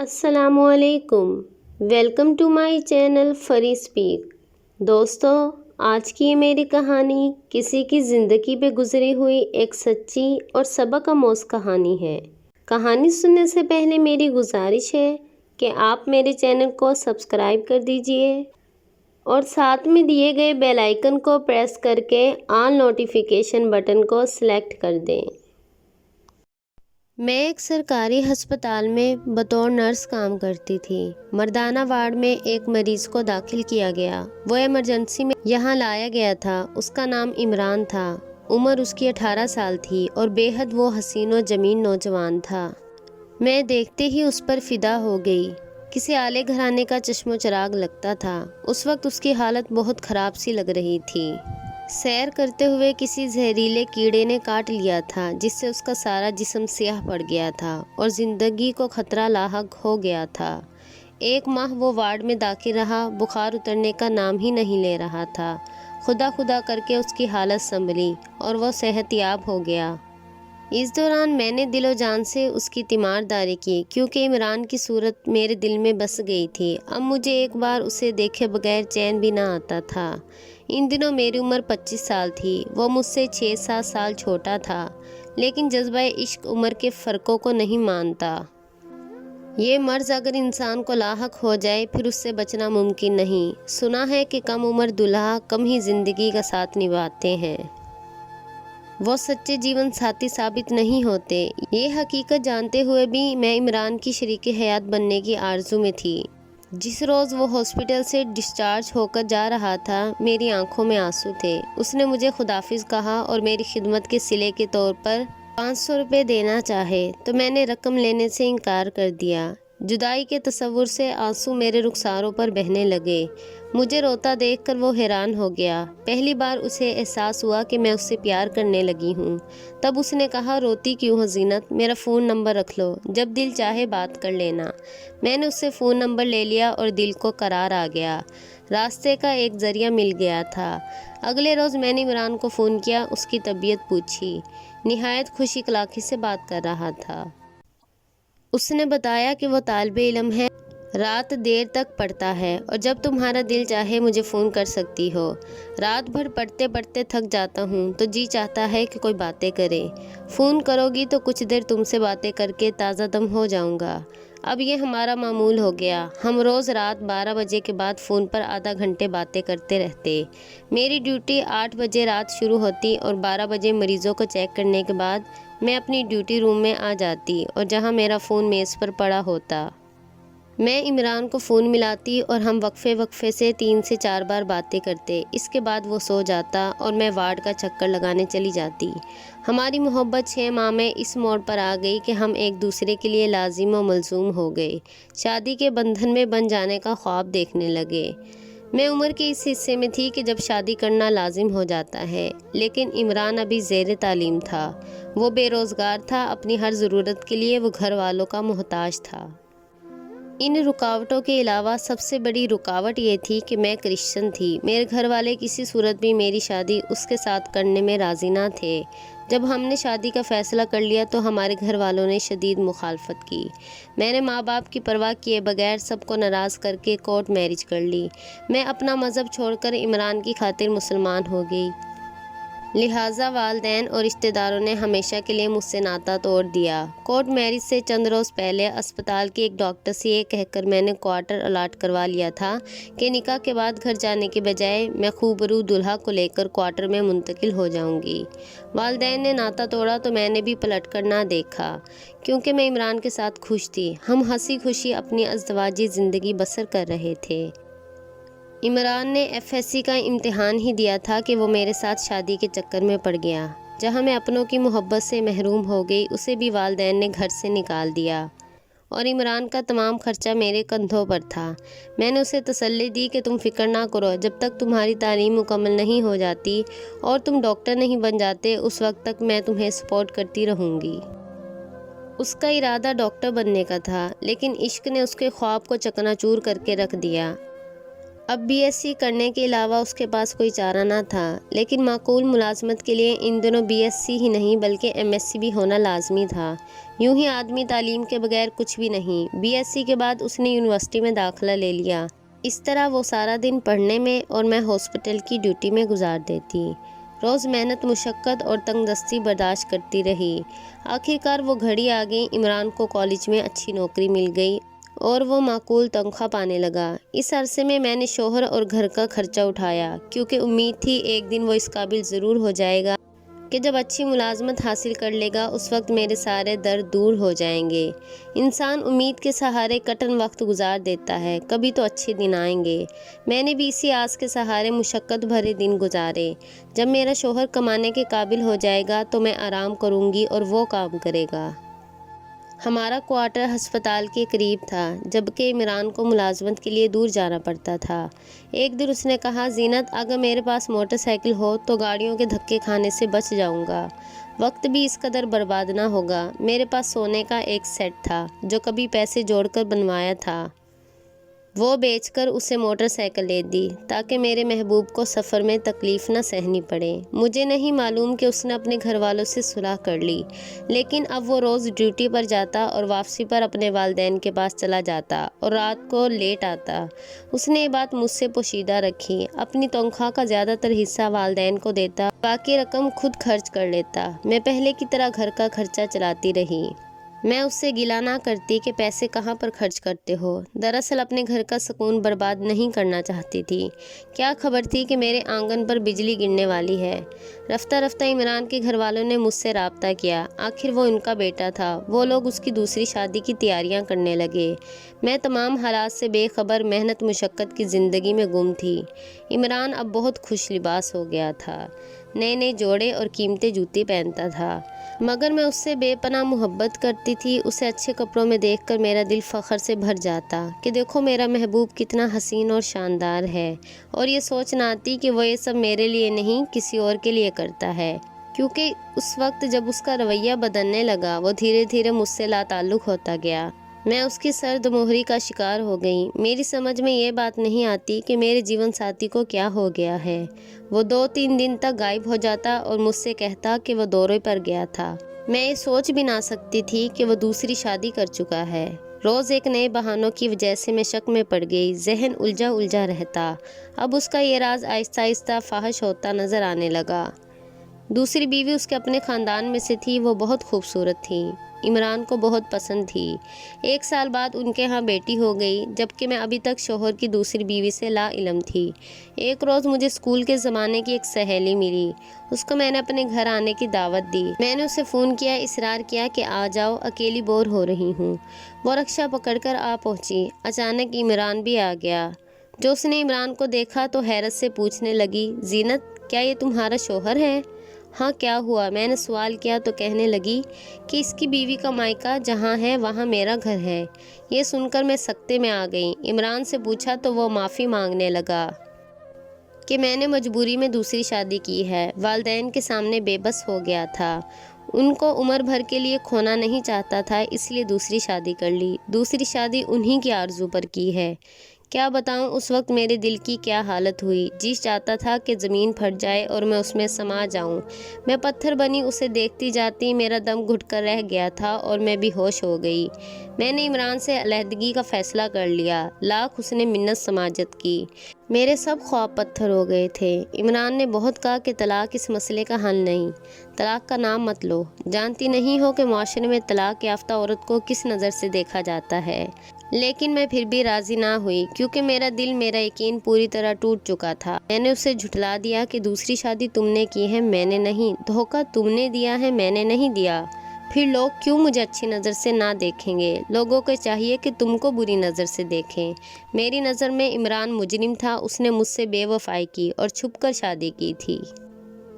السلام علیکم، welcome to my channel Free Speak. دوستو، آج کی یہ میری کہانی کسی کی زندگی پہ گزری ہوئی ایک سچی اور سبق آموز کہانی ہے۔ کہانی سننے سے پہلے میری گزارش ہے کہ آپ میرے چینل کو سبسکرائب کر دیجئے اور ساتھ میں دیے گئے بیل آئیکن کو پریس کر کے آل نوٹیفیکیشن بٹن کو سلیکٹ کر دیں۔ میں ایک سرکاری ہسپتال میں بطور نرس کام کرتی تھی۔ مردانہ وارڈ میں ایک مریض کو داخل کیا گیا۔ وہ ایمرجنسی میں یہاں لایا گیا تھا۔ اس کا نام عمران تھا۔ عمر اس کی 18 سال تھی اور بے حد وہ حسین و جمیل نوجوان تھا۔ میں دیکھتے ہی اس پر فدا ہو گئی۔ کسی اعلیٰ گھرانے کا چشم و چراغ لگتا تھا۔ اس وقت اس کی حالت بہت خراب سی لگ رہی تھی۔ سیر کرتے ہوئے کسی زہریلے کیڑے نے کاٹ لیا تھا جس سے اس کا سارا جسم سیاہ پڑ گیا تھا اور زندگی کو خطرہ لاحق ہو گیا تھا۔ 1 ماہ وہ وارڈ میں داخل رہا۔ بخار اترنے کا نام ہی نہیں لے رہا تھا۔ خدا خدا کر کے اس کی حالت سنبھلی اور وہ صحت یاب ہو گیا۔ اس دوران میں نے دل و جان سے اس کی تیمارداری کی کیونکہ عمران کی صورت میرے دل میں بس گئی تھی۔ اب مجھے ایک بار اسے دیکھے بغیر چین بھی نہ آتا تھا۔ ان دنوں میری عمر 25 سال تھی۔ وہ مجھ سے 6-7 سال چھوٹا تھا، لیکن جذبہ عشق عمر کے فرقوں کو نہیں مانتا۔ یہ مرض اگر انسان کو لاحق ہو جائے پھر اس سے بچنا ممکن نہیں۔ سنا ہے کہ کم عمر دلہا کم ہی زندگی کا ساتھ نبھاتے ہیں۔ وہ سچے جیون ساتھی ثابت نہیں ہوتے۔ یہ حقیقت جانتے ہوئے بھی میں عمران کی شریک حیات بننے کی آرزو میں تھی۔ جس روز وہ ہاسپٹل سے ڈسچارج ہو کر جا رہا تھا، میری آنکھوں میں آنسو تھے۔ اس نے مجھے خداحافظ کہا اور میری خدمت کے صلے کے طور پر 500 روپے دینا چاہے تو میں نے رقم لینے سے انکار کر دیا۔ جدائی کے تصور سے آنسو میرے رخساروں پر بہنے لگے۔ مجھے روتا دیکھ کر وہ حیران ہو گیا۔ پہلی بار اسے احساس ہوا کہ میں اس سے پیار کرنے لگی ہوں۔ تب اس نے کہا، روتی کیوں ہو زینت؟ میرا فون نمبر رکھ لو، جب دل چاہے بات کر لینا۔ میں نے اس سے فون نمبر لے لیا اور دل کو قرار آ گیا۔ راستے کا ایک ذریعہ مل گیا تھا۔ اگلے روز میں نے عمران کو فون کیا، اس کی طبیعت پوچھی۔ نہایت خوش اخلاقی سے بات کر رہا تھا۔ اس نے بتایا کہ وہ طالب علم ہے، رات دیر تک پڑھتا ہے اور جب تمہارا دل چاہے مجھے فون کر سکتی ہو۔ رات بھر پڑھتے پڑھتے تھک جاتا ہوں تو جی چاہتا ہے کہ کوئی باتیں کرے۔ فون کرو گی تو کچھ دیر تم سے باتیں کر کے تازہ دم ہو جاؤں گا۔ اب یہ ہمارا معمول ہو گیا۔ ہم روز رات 12 بجے کے بعد فون پر آدھا گھنٹے باتیں کرتے رہتے۔ میری ڈیوٹی 8 بجے رات شروع ہوتی اور 12 بجے مریضوں کو چیک کرنے کے بعد میں اپنی ڈیوٹی روم میں آ جاتی اور جہاں میرا فون میز پر پڑا ہوتا، میں عمران کو فون ملاتی اور ہم وقفے وقفے سے 3 سے 4 بار باتیں کرتے۔ اس کے بعد وہ سو جاتا اور میں وارڈ کا چکر لگانے چلی جاتی۔ ہماری محبت 6 ماہ میں اس موڑ پر آ گئی کہ ہم ایک دوسرے کے لیے لازم و ملزوم ہو گئے۔ شادی کے بندھن میں بن جانے کا خواب دیکھنے لگے۔ میں عمر کے اس حصے میں تھی کہ جب شادی کرنا لازم ہو جاتا ہے، لیکن عمران ابھی زیر تعلیم تھا۔ وہ بے روزگار تھا۔ اپنی ہر ضرورت کے لیے وہ گھر والوں کا محتاج تھا۔ ان رکاوٹوں کے علاوہ سب سے بڑی رکاوٹ یہ تھی کہ میں کرسچن تھی۔ میرے گھر والے کسی صورت بھی میری شادی اس کے ساتھ کرنے میں راضی نہ تھے۔ جب ہم نے شادی کا فیصلہ کر لیا تو ہمارے گھر والوں نے شدید مخالفت کی۔ میں نے ماں باپ کی پرواہ کیے بغیر سب کو ناراض کر کے کورٹ میرج کر لی۔ میں اپنا مذہب چھوڑ کر عمران کی خاطر مسلمان ہو گئی۔ لہٰذا والدین اور رشتہ داروں نے ہمیشہ کے لیے مجھ سے ناطہ توڑ دیا۔ کورٹ میرج سے چند روز پہلے اسپتال کے ایک ڈاکٹر سے یہ کہہ کر میں نے کوارٹر الاٹ کروا لیا تھا کہ نکاح کے بعد گھر جانے کے بجائے میں خوبرو دلہا کو لے کر کوارٹر میں منتقل ہو جاؤں گی۔ والدین نے ناطہ توڑا تو میں نے بھی پلٹ کر نہ دیکھا، کیونکہ میں عمران کے ساتھ خوش تھی۔ ہم ہنسی خوشی اپنی ازدواجی زندگی بسر کر رہے تھے۔ عمران نے FSC کا امتحان ہی دیا تھا کہ وہ میرے ساتھ شادی کے چکر میں پڑ گیا۔ جہاں میں اپنوں کی محبت سے محروم ہو گئی، اسے بھی والدین نے گھر سے نکال دیا اور عمران کا تمام خرچہ میرے کندھوں پر تھا۔ میں نے اسے تسلی دی کہ تم فکر نہ کرو، جب تک تمہاری تعلیم مکمل نہیں ہو جاتی اور تم ڈاکٹر نہیں بن جاتے اس وقت تک میں تمہیں سپورٹ کرتی رہوں گی۔ اس کا ارادہ ڈاکٹر بننے کا تھا، لیکن عشق نے اس کے خواب کو چکنا چور کر کے رکھ دیا۔ اب BSc کرنے کے علاوہ اس کے پاس کوئی چارہ نہ تھا، لیکن معقول ملازمت کے لیے ان دنوں BSc ہی نہیں بلکہ MSc بھی ہونا لازمی تھا۔ یوں ہی آدمی تعلیم کے بغیر کچھ بھی نہیں۔ BSc کے بعد اس نے یونیورسٹی میں داخلہ لے لیا۔ اس طرح وہ سارا دن پڑھنے میں اور میں ہاسپٹل کی ڈیوٹی میں گزار دیتی۔ روز محنت، مشقت اور تنگ دستی برداشت کرتی رہی۔ آخرکار وہ گھڑی آ گئی، عمران کو کالج میں اچھی نوکری مل گئی اور وہ معقول تنخواہ پانے لگا۔ اس عرصے میں میں نے شوہر اور گھر کا خرچہ اٹھایا، کیونکہ امید تھی ایک دن وہ اس قابل ضرور ہو جائے گا کہ جب اچھی ملازمت حاصل کر لے گا اس وقت میرے سارے درد دور ہو جائیں گے۔ انسان امید کے سہارے کٹن وقت گزار دیتا ہے، کبھی تو اچھے دن آئیں گے۔ میں نے بھی اسی آس کے سہارے مشقت بھرے دن گزارے۔ جب میرا شوہر کمانے کے قابل ہو جائے گا تو میں آرام کروں گی اور وہ کام کرے گا۔ ہمارا کوارٹر ہسپتال کے قریب تھا، جبکہ عمران کو ملازمت کے لیے دور جانا پڑتا تھا۔ ایک دن اس نے کہا، زینت اگر میرے پاس موٹر سائیکل ہو تو گاڑیوں کے دھکے کھانے سے بچ جاؤں گا، وقت بھی اس قدر برباد نہ ہوگا۔ میرے پاس سونے کا ایک سیٹ تھا جو کبھی پیسے جوڑ کر بنوایا تھا، وہ بیچ کر اسے موٹر سائیکل لے دی تاکہ میرے محبوب کو سفر میں تکلیف نہ سہنی پڑے۔ مجھے نہیں معلوم کہ اس نے اپنے گھر والوں سے صلح کر لی، لیکن اب وہ روز ڈیوٹی پر جاتا اور واپسی پر اپنے والدین کے پاس چلا جاتا اور رات کو لیٹ آتا۔ اس نے یہ بات مجھ سے پوشیدہ رکھی، اپنی تنخواہ کا زیادہ تر حصہ والدین کو دیتا، باقی رقم خود خرچ کر لیتا۔ میں پہلے کی طرح گھر کا خرچہ چلاتی رہی۔ میں اس سے گلہ نہ کرتی کہ پیسے کہاں پر خرچ کرتے ہو، دراصل اپنے گھر کا سکون برباد نہیں کرنا چاہتی تھی۔ کیا خبر تھی کہ میرے آنگن پر بجلی گرنے والی ہے۔ رفتہ رفتہ عمران کے گھر والوں نے مجھ سے رابطہ کیا، آخر وہ ان کا بیٹا تھا۔ وہ لوگ اس کی دوسری شادی کی تیاریاں کرنے لگے۔ میں تمام حالات سے بے خبر محنت مشقت کی زندگی میں گم تھی۔ عمران اب بہت خوش لباس ہو گیا تھا، نئے نئے جوڑے اور قیمتی جوتے پہنتا تھا، مگر میں اس سے بے پناہ محبت کرتی تھی۔ اسے اچھے کپڑوں میں دیکھ کر میرا دل فخر سے بھر جاتا کہ دیکھو میرا محبوب کتنا حسین اور شاندار ہے، اور یہ سوچ نہ آتی کہ وہ یہ سب میرے لیے نہیں کسی اور کے لیے کرتا ہے، کیونکہ اس وقت جب اس کا رویہ بدلنے لگا وہ دھیرے دھیرے مجھ سے لا تعلق ہوتا گیا۔ میں اس کی سرد مہری کا شکار ہو گئی۔ میری سمجھ میں یہ بات نہیں آتی کہ میرے جیون ساتھی کو کیا ہو گیا ہے۔ وہ 2-3 دن تک غائب ہو جاتا اور مجھ سے کہتا کہ وہ دورے پر گیا تھا۔ میں یہ سوچ بھی نہ سکتی تھی کہ وہ دوسری شادی کر چکا ہے۔ روز ایک نئے بہانوں کی وجہ سے میں شک میں پڑ گئی، ذہن الجھا رہتا۔ اب اس کا یہ راز آہستہ آہستہ فاحش ہوتا نظر آنے لگا۔ دوسری بیوی اس کے اپنے خاندان میں سے تھی، وہ بہت خوبصورت تھی، عمران کو بہت پسند تھی۔ 1 سال بعد ان کے ہاں بیٹی ہو گئی، جبکہ میں ابھی تک شوہر کی دوسری بیوی سے لا علم تھی۔ ایک روز مجھے اسکول کے زمانے کی ایک سہیلی ملی، اس کو میں نے اپنے گھر آنے کی دعوت دی۔ میں نے اسے فون کیا، اصرار کیا کہ آ جاؤ، اکیلی بور ہو رہی ہوں۔ وہ رکشہ پکڑ کر آ پہنچی۔ اچانک عمران بھی آ گیا۔ جو اس نے عمران کو دیکھا تو حیرت سے پوچھنے لگی، زینت کیا یہ تمہارا شوہر ہے؟ ہاں کیا ہوا؟ میں نے سوال کیا تو کہنے لگی کہ اس کی بیوی کا مائکہ جہاں ہے وہاں میرا گھر ہے۔ یہ سن کر میں سکتے میں آ گئی۔ عمران سے پوچھا تو وہ معافی مانگنے لگا کہ میں نے مجبوری میں دوسری شادی کی ہے، والدین کے سامنے بے بس ہو گیا تھا، ان کو عمر بھر کے لیے کھونا نہیں چاہتا تھا، اس لیے دوسری شادی کر لی۔ دوسری شادی انہی کی آرزو پر کی ہے۔ کیا بتاؤں اس وقت میرے دل کی کیا حالت ہوئی، جی چاہتا تھا کہ زمین پھٹ جائے اور میں اس میں سما جاؤں۔ میں پتھر بنی اسے دیکھتی جاتی، میرا دم گھٹ کر رہ گیا تھا اور میں بھی ہوش ہو گئی۔ میں نے عمران سے علیحدگی کا فیصلہ کر لیا، لاکھ اس نے منت سماجت کی، میرے سب خواب پتھر ہو گئے تھے۔ عمران نے بہت کہا کہ طلاق اس مسئلے کا حل نہیں، طلاق کا نام مت لو، جانتی نہیں ہو کہ معاشرے میں طلاق یافتہ عورت کو کس نظر سے دیکھا جاتا ہے۔ لیکن میں پھر بھی راضی نہ ہوئی، کیونکہ میرا یقین پوری طرح ٹوٹ چکا تھا۔ میں نے اسے جھٹلا دیا کہ دوسری شادی تم نے کی ہے، میں نے نہیں، دھوکہ تم نے دیا ہے، میں نے نہیں دیا۔ پھر لوگ کیوں مجھے اچھی نظر سے نہ دیکھیں گے؟ لوگوں کو چاہیے کہ تم کو بری نظر سے دیکھیں۔ میری نظر میں عمران مجرم تھا، اس نے مجھ سے بے وفائی کی اور چھپ کر شادی کی تھی۔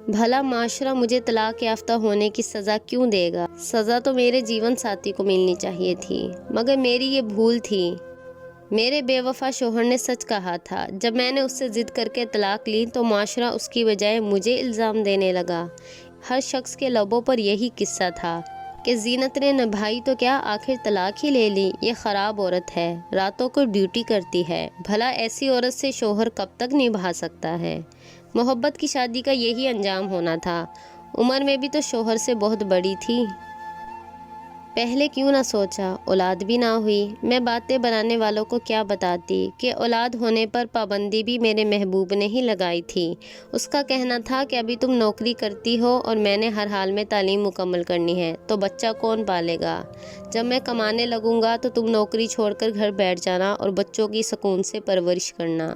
بھلا معاشرہ مجھے طلاق یافتہ ہونے کی سزا کیوں دے گا؟ سزا تو میرے جیون ساتھی کو ملنی چاہیے تھی، مگر میری یہ بھول تھی۔ میرے بے وفا شوہر نے سچ کہا تھا۔ جب میں نے اس سے ضد کر کے طلاق لی تو معاشرہ اس کی بجائے مجھے الزام دینے لگا۔ ہر شخص کے لبوں پر یہی قصہ تھا کہ زینت نے نبھائی تو کیا، آخر طلاق ہی لے لی، یہ خراب عورت ہے، راتوں کو ڈیوٹی کرتی ہے، بھلا ایسی عورت سے شوہر کب تک نبھا سکتا ہے۔ محبت کی شادی کا یہی انجام ہونا تھا، عمر میں بھی تو شوہر سے بہت بڑی تھی، پہلے کیوں نہ سوچا، اولاد بھی نہ ہوئی۔ میں باتیں بنانے والوں کو کیا بتاتی کہ اولاد ہونے پر پابندی بھی میرے محبوب نے ہی لگائی تھی۔ اس کا کہنا تھا کہ ابھی تم نوکری کرتی ہو اور میں نے ہر حال میں تعلیم مکمل کرنی ہے، تو بچہ کون پالے گا؟ جب میں کمانے لگوں گا تو تم نوکری چھوڑ کر گھر بیٹھ جانا اور بچوں کی سکون سے پرورش کرنا۔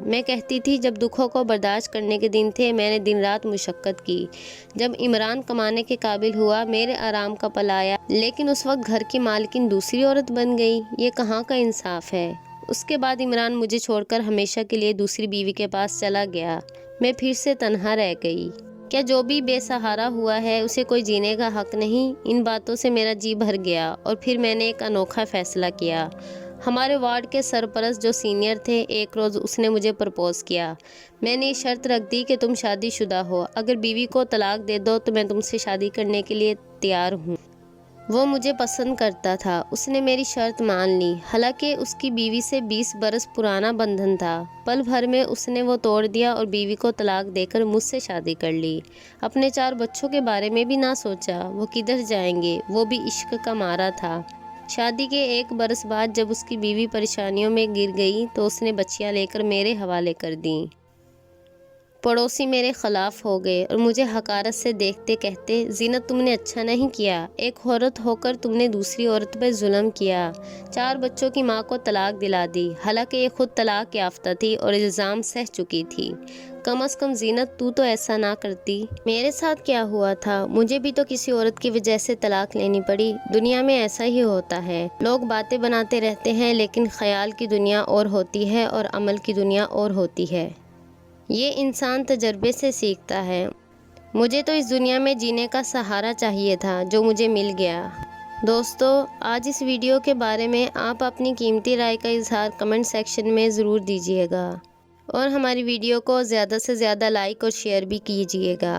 میں کہتی تھی جب دکھوں کو برداشت کرنے کے دن تھے میں نے دن رات مشقت کی۔ جب عمران کمانے کے قابل ہوا میرے آرام کا پل آیا، لیکن اس وقت گھر کی مالکن دوسری عورت بن گئی، یہ کہاں کا انصاف ہے۔ اس کے بعد عمران مجھے چھوڑ کر ہمیشہ کے لیے دوسری بیوی کے پاس چلا گیا، میں پھر سے تنہا رہ گئی۔ کیا جو بھی بے سہارا ہوا ہے اسے کوئی جینے کا حق نہیں؟ ان باتوں سے میرا جی بھر گیا اور پھر میں نے ایک انوکھا فیصلہ کیا۔ ہمارے وارڈ کے سرپرست جو سینئر تھے، ایک روز اس نے مجھے پرپوز کیا۔ میں نے یہ شرط رکھ دی کہ تم شادی شدہ ہو، اگر بیوی کو طلاق دے دو تو میں تم سے شادی کرنے کے لیے تیار ہوں۔ وہ مجھے پسند کرتا تھا، اس نے میری شرط مان لی، حالانکہ اس کی بیوی سے 20 برس پرانا بندھن تھا۔ پل بھر میں اس نے وہ توڑ دیا اور بیوی کو طلاق دے کر مجھ سے شادی کر لی۔ اپنے 4 بچوں کے بارے میں بھی نہ سوچا، وہ کدھر جائیں گے، وہ بھی عشق کا مارا تھا۔ شادی کے 1 برس بعد جب اس کی بیوی پریشانیوں میں گر گئی تو اس نے بچیاں لے کر میرے حوالے کر دیں۔ پڑوسی میرے خلاف ہو گئے اور مجھے حقارت سے دیکھتے کہتے، زینت تم نے اچھا نہیں کیا، ایک عورت ہو کر تم نے دوسری عورت پر ظلم کیا، 4 بچوں کی ماں کو طلاق دلا دی، حالانکہ یہ خود طلاق یافتہ تھی اور الزام سہ چکی تھی۔ کم از کم زینت تو ایسا نہ کرتی۔ میرے ساتھ کیا ہوا تھا؟ مجھے بھی تو کسی عورت کی وجہ سے طلاق لینی پڑی۔ دنیا میں ایسا ہی ہوتا ہے، لوگ باتیں بناتے رہتے ہیں لیکن خیال کی دنیا اور ہوتی ہے اور عمل کی دنیا اور ہوتی ہے۔ یہ انسان تجربے سے سیکھتا ہے۔ مجھے تو اس دنیا میں جینے کا سہارا چاہیے تھا جو مجھے مل گیا۔ دوستو، آج اس ویڈیو کے بارے میں آپ اپنی قیمتی رائے کا اظہار کمنٹ سیکشن میں ضرور دیجیے گا اور ہماری ویڈیو کو زیادہ سے زیادہ لائک اور شیئر بھی کیجیے گا۔